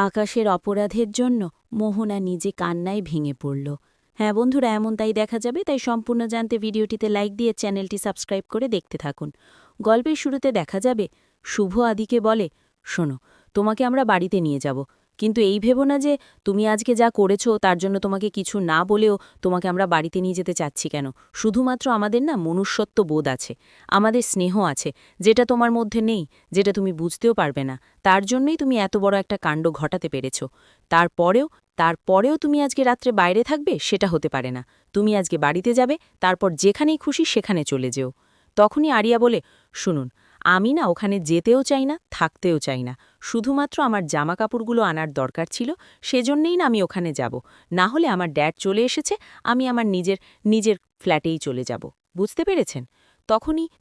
আকাশের অপরাধের জন্য মোহনা নিজে কান্নায় ভেঙে পড়ল। হ্যাঁ বন্ধুরা, এমন তাই দেখা যাবে, তাই সম্পূর্ণ জানতে ভিডিওটিতে লাইক দিয়ে চ্যানেলটি সাবস্ক্রাইব করে দেখতে থাকুন। গল্পের শুরুতে দেখা যাবে শুভ আদিকে বলে, শোনো, তোমাকে আমরা বাড়িতে নিয়ে যাব, কিন্তু এই ভেবো না যে তুমি আজকে যা করেছো তার জন্য তোমাকে কিছু না বলেও তোমাকে আমরা বাড়িতে নিয়ে যেতে চাচ্ছি কেন। শুধুমাত্র আমাদের না মনুষ্যত্ব বোধ আছে, আমাদের স্নেহ আছে, যেটা তোমার মধ্যে নেই, যেটা তুমি বুঝতেও পারবে না। তার জন্যই তুমি এত বড় একটা কাণ্ড ঘটাতে পেরেছ। তারপরেও তুমি আজকে রাত্রে বাইরে থাকবে, সেটা হতে পারে না। তুমি আজকে বাড়িতে যাবে, তারপর যেখানেই খুশি সেখানে চলে যেও। তখনই আরিয়া বলে, শুনুন, আমি না ওখানে যেতেও চাই না, থাকতেও চাই না। শুধুমাত্র আমার জামা কাপড়গুলো আনার দরকার ছিল, সেজন্যই না আমি ওখানে যাব। না হলে আমার ড্যাড চলে এসেছে, আমি আমার নিজের ফ্ল্যাটেই চলে যাব। বুঝতে পেরেছেন?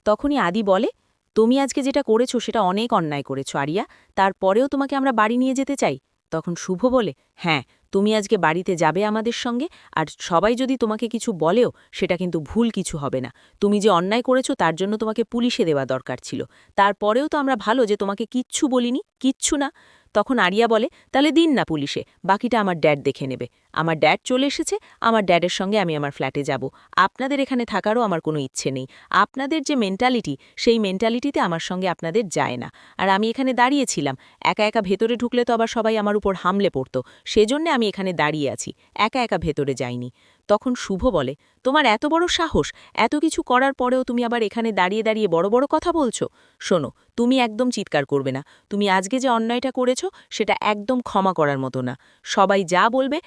তখনই আদি বলে, তুমি আজকে যেটা করেছো সেটা অনেক অন্যায় করেছো আরিয়া, তারপরেও তোমাকে আমরা বাড়ি নিয়ে যেতে চাই। তখন শুভ বলে, হ্যাঁ, তুমি আজকে বাড়িতে যাবে আমাদের সঙ্গে, আর সবাই যদি তোমাকে কিছু বলেও সেটা কিন্তু ভুল কিছু হবে না। তুমি যে অন্যায় করেছো তার জন্য তোমাকে পুলিশে দেওয়া দরকার ছিল, তারপরেও তো আমরা ভালো যে তোমাকে কিচ্ছু বলিনি, কিচ্ছু না। তখন আরিয়া বলে, তাহলে দিন না পুলিশে, বাকিটা আমার ড্যাড দেখে নেবে। আমার ড্যাড চলে এসেছে, আমার ড্যাডের সঙ্গে আমি আমার ফ্ল্যাটে যাব। আপনাদের এখানে থাকারও আমার কোনো ইচ্ছে নেই। আপনাদের যে মেন্টালিটি, সেই মেন্টালিটিতে আমার সঙ্গে আপনাদের যায় না। আর আমি এখানে দাঁড়িয়েছিলাম, একা একা ভেতরে ঢুকলে তো আবার সবাই আমার উপর হামলে পড়তো, সেজন্য আমি এখানে দাঁড়িয়ে আছি, একা একা ভেতরে যাইনি। তখন শুভ বলে, তোমার এত বড় সাহস, এত কিছু করার পরেও তুমি আবার এখানে দাঁড়িয়ে দাঁড়িয়ে বড় বড় কথা বলছো। শোনো, তুমি একদম চিৎকার করবে না। তুমি আজকে যে অন্যায়টা করেছো সেটা একদম ক্ষমা করার মতো না। সবাই যা বলবে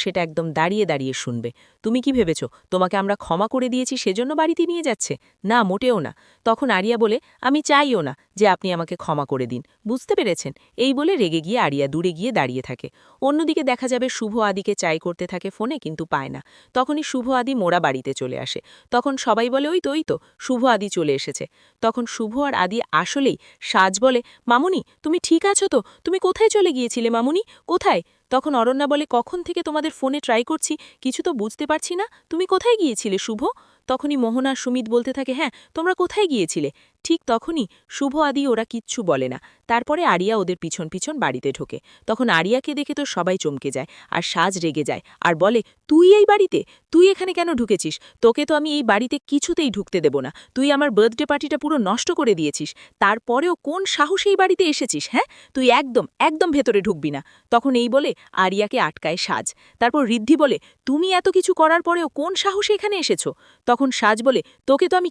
সেটা একদম দাঁড়িয়ে দাঁড়িয়ে শুনবে। তুমি কি ভেবেছো তোমাকে আমরা ক্ষমা করে দিয়েছি সেজন্য বাড়িতে নিয়ে যাচ্ছে? না, মোটেও না। তখন আরিয়া বলে, আমি চাইও না যে আপনি আমাকে ক্ষমা করে দিন, বুঝতে পেরেছেন? এই বলে রেগে গিয়ে আরিয়া দূরে গিয়ে দাঁড়িয়ে থাকে। অন্যদিকে দেখা যাবে শুভ আদিকে চাই করতে থাকে ফোনে, কিন্তু পায় না। তখনই শুভ আদি মোড়া বাড়িতে চলে আসে। তখন সবাই বলে, ওই তো শুভ আদি চলে এসেছে। তখন শুভ আর আদি আসলেই সাজ বলে, মামুনি তুমি ঠিক আছো তো? তুমি কোথায় চলে গিয়েছিলে মামুনি, কোথায়? তখন অরণ্যা বলে, কখন থেকে তোমাদের ফোনে ট্রাই করছি, কিছু তো বুঝতে পারছি না। তুমি কোথায় গিয়েছিলে শুভ? তখনই মোহন আর সুমিত বলতে থাকে, হ্যাঁ, তোমরা কোথায় গিয়েছিলে? ঠিক তখনই শুভ আদি ওরা কিচ্ছু বলে না। তারপরে আরিয়া ওদের পিছন পিছন বাড়িতে ঢোকে। তখন আরিয়াকে দেখে তো সবাই চমকে যায়, আর সাজ রেগে যায় আর বলে, তুই এই বাড়িতে, তুই এখানে কেন ঢুকেছিস? তোকে তো আমি এই বাড়িতে কিছুতেই ঢুকতে দেব না। তুই আমার বার্থডে পার্টিটা পুরো নষ্ট করে দিয়েছিস, তারপরেও কোন সাহসে এই বাড়িতে এসেছিস? হ্যাঁ, তুই একদম একদম ভেতরে ঢুকবি না। তখন এই বলে আরিয়াকে আটকায় সাজ। তারপর ঋদ্ধি বলে, তুমি এত কিছু করার পরেও কোন সাহসে এখানে এসেছো? তখন সাজ বলে, তোকে তো আমি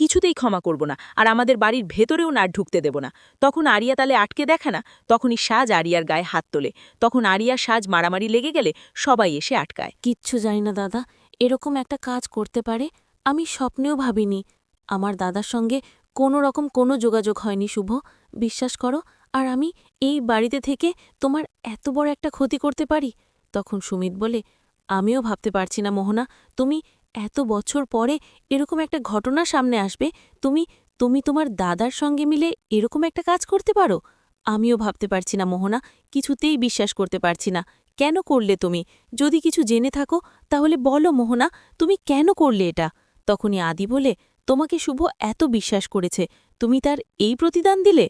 কিছুতেই ক্ষমা করব না, আর আমাদের বাড়ির ভেতরেও না ঢুকতে দেব না। তখন আরিয়া তালে আটকে দেখে না, তখনই সাজ আরিয়ার গায়ে হাত তোলে। তখন আরিয়া সাজ মারামারি লেগে গেলে সবাই এসে আটকায়। কিচ্ছু জানি না দাদা, এরকম একটা কাজ করতে পারে আমি স্বপ্নেও ভাবিনি। আমার দাদার সঙ্গে কোনো যোগাযোগ হয়নি শুভ, বিশ্বাস করো। আর আমি এই বাড়িতে থেকে তোমার এত বড় একটা ক্ষতি করতে পারি? তখন সুমিত বলে, আমিও ভাবতে পারছি না মোহনা, তুমি এত বছর পরে এরকম একটা ঘটনা সামনে আসবে, তুমি তুমি তোমার দাদার সঙ্গে মিলে এরকম একটা কাজ করতে পারো? আমিও ভাবতে পারছি না মোহনা, কিছুতেই বিশ্বাস করতে পারছি না। কেন করলে তুমি? যদি কিছু জেনে থাকো তাহলে বলো মোহনা, তুমি কেন করলে এটা? তখনই আদি বলে, তোমাকে শুভ এত বিশ্বাস করেছে, তুমি তার এই প্রতিদান দিলে?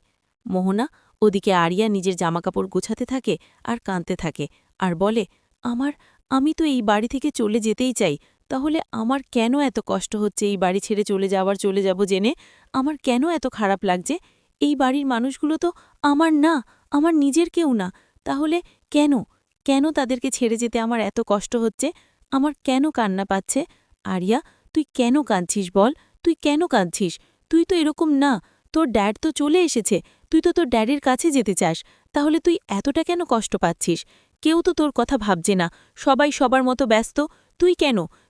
মোহনা ওদিকে আরিয়া নিজের জামাকাপড় গুছাতে থাকে আর কাঁদতে থাকে, আর বলে, আমি তো এই বাড়ি থেকে চলে যেতেই চাই, তাহলে আমার কেন এত কষ্ট হচ্ছে এই বাড়ি ছেড়ে চলে যাব জেনে? আমার কেন এত খারাপ লাগছে? এই বাড়ির মানুষগুলো তো আমার না, আমার নিজের কেউ না। তাহলে কেন কেন তাদেরকে ছেড়ে যেতে আমার এত কষ্ট হচ্ছে? আমার কেন কান্না পাচ্ছে? আরিয়া, তুই কেন কাঁদছিস বল? তুই কেন কাঁদছিস? তুই তো এরকম না, তোর ড্যাড তো চলে এসেছে, তুই তো তোর ড্যাডের কাছে যেতে চাস, তাহলে তুই এতটা কেন কষ্ট পাচ্ছিস? কেউ তো তোর কথা ভাবছে না, সবাই সবার মতো ব্যস্ত।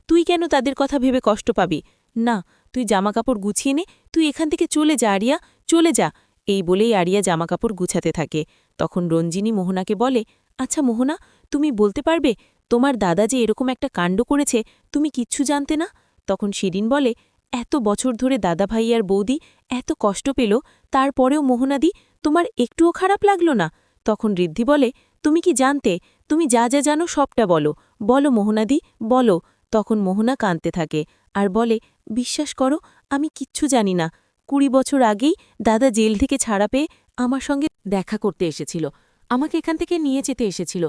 তুই কেন তাদের কথা ভেবে কষ্ট পাবি? না, তুই জামাকাপড় গুছিয়ে নে, তুই এখান থেকে চলে যা আরিয়া, চলে যা। এই বলেই আরিয়া জামাকাপড় গুছাতে থাকে। তখন রঞ্জিনী মোহনাকে বলে, আচ্ছা মোহনা, তুমি বলতে পারবে তোমার দাদা যে এরকম একটা কাণ্ড করেছে, তুমি কিচ্ছু জানতে না? তখন শিরিন বলে, এত বছর ধরে দাদা ভাই আর বৌদি এত কষ্ট পেল, তারপরেও মোহনাদি তোমার একটুও খারাপ লাগলো না? তখন ঋদ্ধি বলে, তুমি কি জানতে? তুমি যা যা জানো সবটা বলো, বলো মোহনাদি, বলো। তখন মোহনা কাঁদতে থাকে আর বলে, বিশ্বাস করো, আমি কিচ্ছু জানি না। 20 বছর আগেই দাদা জেল থেকে ছাড়া পেয়ে আমার সঙ্গে দেখা করতে এসেছিল। আমাকে এখান থেকে নিয়ে যেতে এসেছিল।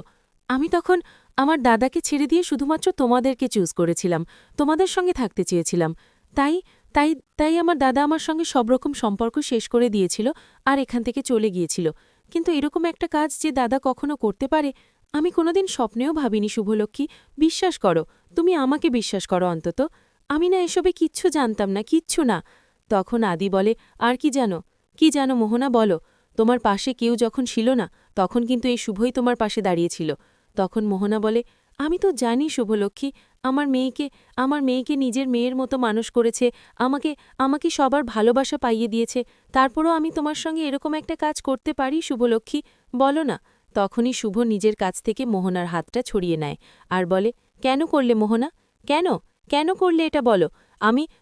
আমি তখন আমার দাদাকে ছেড়ে দিয়ে শুধুমাত্র তোমাদেরকে চুজ করেছিলাম, তোমাদের সঙ্গে থাকতে চেয়েছিলাম। তাই তাই তাই আমার দাদা আমার সঙ্গে সব রকম সম্পর্ক শেষ করে দিয়েছিল আর এখান থেকে চলে গিয়েছিল। কিন্তু এরকম একটা কাজ যে দাদা কখনো করতে পারে, আমি কোনোদিন স্বপ্নেও ভাবিনি শুভলক্ষ্মী। বিশ্বাস করো, তুমি আমাকে বিশ্বাস করো অন্তত। আমি না এসবে কিচ্ছু জানতাম না, কিচ্ছু না। তখন আদি বলে, আর কি জানো? কি জানো মোহনা, বলো। তোমার পাশে কেউ যখন ছিল না, তখন কিন্তু এই শুভই তোমার পাশে দাঁড়িয়েছিল। তখন মোহনা বলে, আমি তো জানি শুভলক্ষ্মী, আমার মেয়েকে নিজের মেয়ের মতো মানুষ করেছে, আমাকে আমাকে সবার ভালোবাসা পাইয়ে দিয়েছে। তারপরও আমি তোমার সঙ্গে এরকম একটা কাজ করতে পারি শুভলক্ষ্মী? বলো না। তখনই শুভ নিজের কাছ থেকে মোহনার হাতটা ছড়িয়ে নেয় আর বলে, কেন করলে মোহনা? কেন কেন করলে এটা বলো?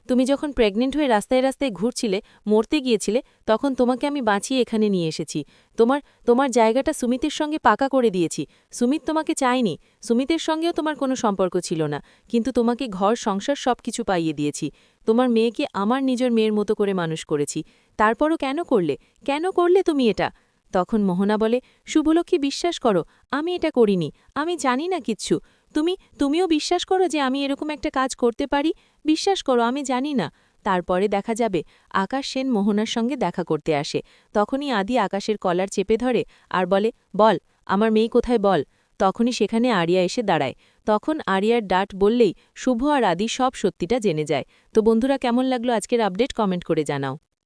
তুমি যখন প্রেগনেন্ট হয়ে রাস্তায় রাস্তায় ঘুরছিলে, মরতে গিয়েছিলে, তখন তোমাকে আমি বাঁচিয়ে এখানে নিয়ে এসেছি। তোমার জায়গাটা সুমিতের সঙ্গে পাকা করে দিয়েছি। সুমিত তোমাকে চায়নি, সুমিতের সঙ্গেও তোমার কোনো সম্পর্ক ছিল না, কিন্তু তোমাকে ঘর সংসার সবকিছু পাইয়ে দিয়েছি। তোমার মেয়েকে আমার নিজের মেয়ের মতো করে মানুষ করেছি। তারপরও কেন করলে তুমি এটা? তখন মোহনা বলে, শুভলক্ষ্মী বিশ্বাস করো, আমি এটা করিনি, আমি জানি না কিচ্ছু। তুমিও বিশ্বাস করো যে আমি এরকম একটা কাজ করতে পারি? বিশ্বাস করো, আমি জানি না। তারপরে দেখা যাবে আকাশ সেন মোহনার সঙ্গে দেখা করতে আসে। তখনই আদি আকাশের কলার চেপে ধরে আর বলে, বল, আমার মেয়ে কোথায় বল। তখনই সেখানে আরিয়া এসে দাঁড়ায়। তখন আরিয়ার ডাট বললেই শুভ আর আদি সব সত্যিটা জেনে যায়। তো বন্ধুরা, কেমন লাগলো আজকের আপডেট কমেন্ট করে জানাও।